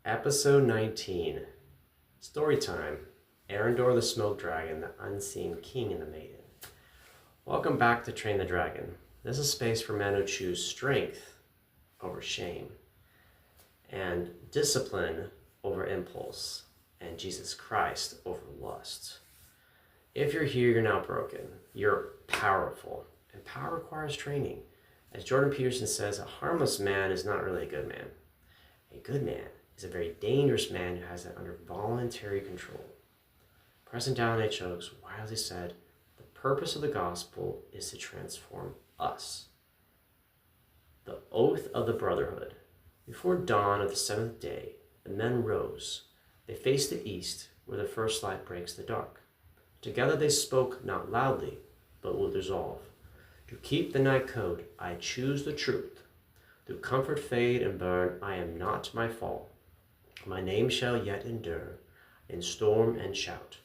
Episode 19. Story time. Arendor the Smoke Dragon, the Unseen King and the Maiden. Welcome back to Train the Dragon. This is a space for men who choose strength over shame, and discipline over impulse, and Jesus Christ over lust. If you're here, you're not broken. You're powerful, and power requires training. As Jordan Peterson says, a harmless man is not really a good man. A good man is a very dangerous man who has it under voluntary control. President Dallin H. Oaks wisely said, the purpose of the gospel is to transform us. The oath of the brotherhood. Before dawn of the seventh day, the men rose. They faced the east, where the first light breaks the dark. Together they spoke not loudly, but with resolve. To keep the night code, I choose the truth. Through comfort fade and burn, I am not my fall. My name shall yet endure, in storm and shout.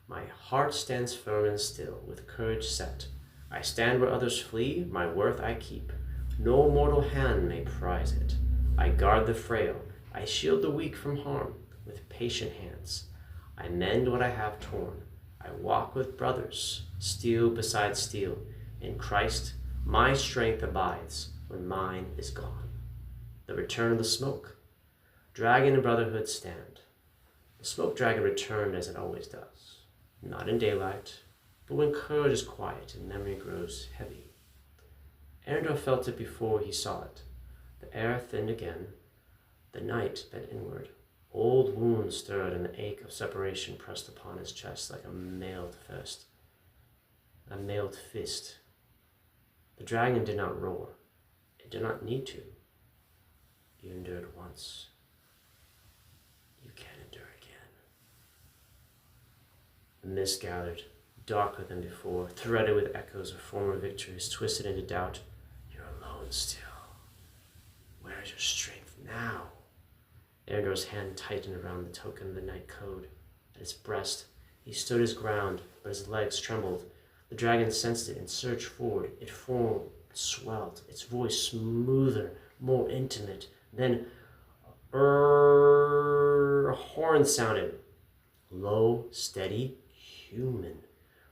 My heart stands firm and still, with courage set. I stand where others flee, my worth I keep. No mortal hand may prize it. I guard the frail, I shield the weak from harm, with patient hands. I mend what I have torn. I walk with brothers, steel beside steel. In Christ, my strength abides when mine is gone. The return of the smoke. Dragon and brotherhood stand. The smoke dragon returned as it always does. Not in daylight, but when courage is quiet and memory grows heavy. Arendor felt it before he saw it. The air thinned again. The night bent inward. Old wounds stirred and the ache of separation pressed upon his chest like a mailed fist. A mailed fist. The dragon did not roar. It did not need to. You endured once. You can't endure again. The mist gathered, darker than before, threaded with echoes of former victories, twisted into doubt. You're alone still. Where is your strength now? Arendor's hand tightened around the token of the night code. At his breast, he stood his ground, but his legs trembled. The dragon sensed it and surged forward. It formed, swelled, its voice smoother, more intimate. Then a horn sounded. Low, steady, human.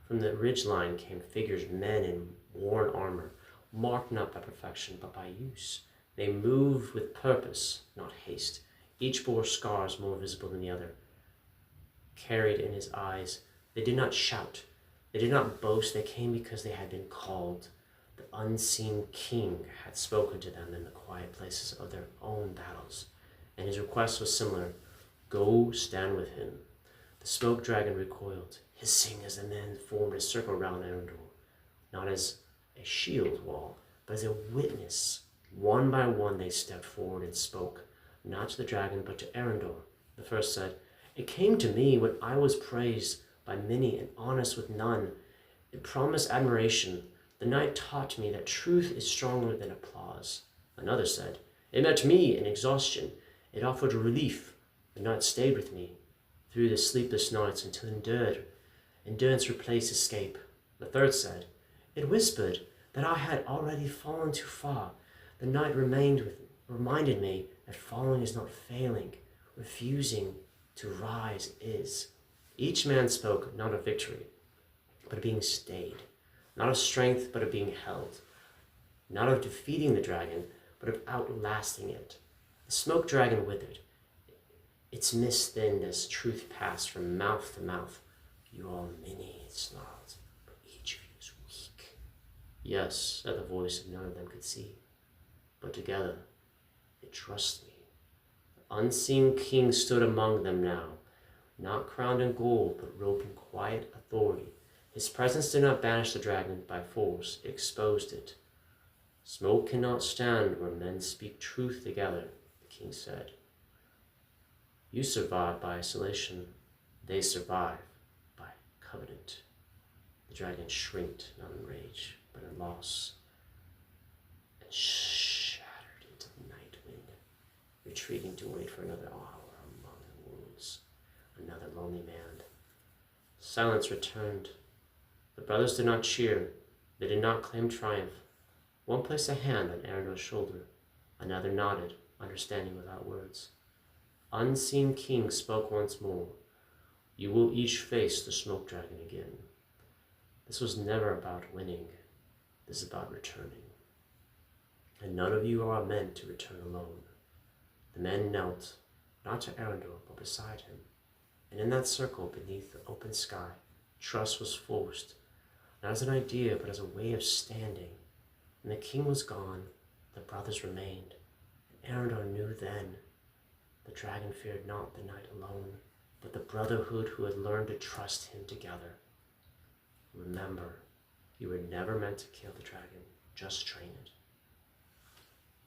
From the ridgeline came figures, men in worn armor, marked not by perfection, but by use. They moved with purpose, not haste. Each bore scars more visible than the other, carried in his eyes. They did not shout. They did not boast. They came because they had been called. The unseen king had spoken to them in the quiet places of their own battles, and his request was similar. Go stand with him. The smoke dragon recoiled, hissing as the men formed a circle round Arendor, not as a shield wall, but as a witness. One by one they stepped forward and spoke, not to the dragon, but to Arendor. The first said, It came to me when I was praised by many and honest with none. It promised admiration. The night taught me that truth is stronger than applause. Another said, It met me in exhaustion. It offered relief. The night stayed with me through the sleepless nights until endurance replaced escape. The third said, It whispered that I had already fallen too far. The night reminded me that falling is not failing. Refusing to rise is. Each man spoke not of victory, but of being stayed. Not of strength, but of being held. Not of defeating the dragon, but of outlasting it. The smoke dragon withered. Its mist thinned as truth passed from mouth to mouth. You are many, it snarled, but each of you is weak. Yes, said the voice none of them could see. But together, they trust me. The unseen king stood among them now, not crowned in gold, but robed in quiet authority. His presence did not banish the dragon by force, it exposed it. Smoke cannot stand where men speak truth together, the king said. You survive by isolation, they survive by covenant. The dragon shrieked, not in rage, but in loss, and shattered into the night wind, retreating to wait for another hour among the wounds, another lonely man. Silence returned. The brothers did not cheer. They did not claim triumph. One placed a hand on Arendor's shoulder. Another nodded, understanding without words. unseen king spoke once more. You will each face the smoke dragon again. This was never about winning. This is about returning. And none of you are meant to return alone. The men knelt, not to Arundel, but beside him. And in that circle beneath the open sky, trust was forced, not as an idea, but as a way of standing. And the king was gone, the brothers remained. And Arundel knew then the dragon feared not the night alone, but the brotherhood who had learned to trust him together. Remember, you were never meant to kill the dragon, just train it.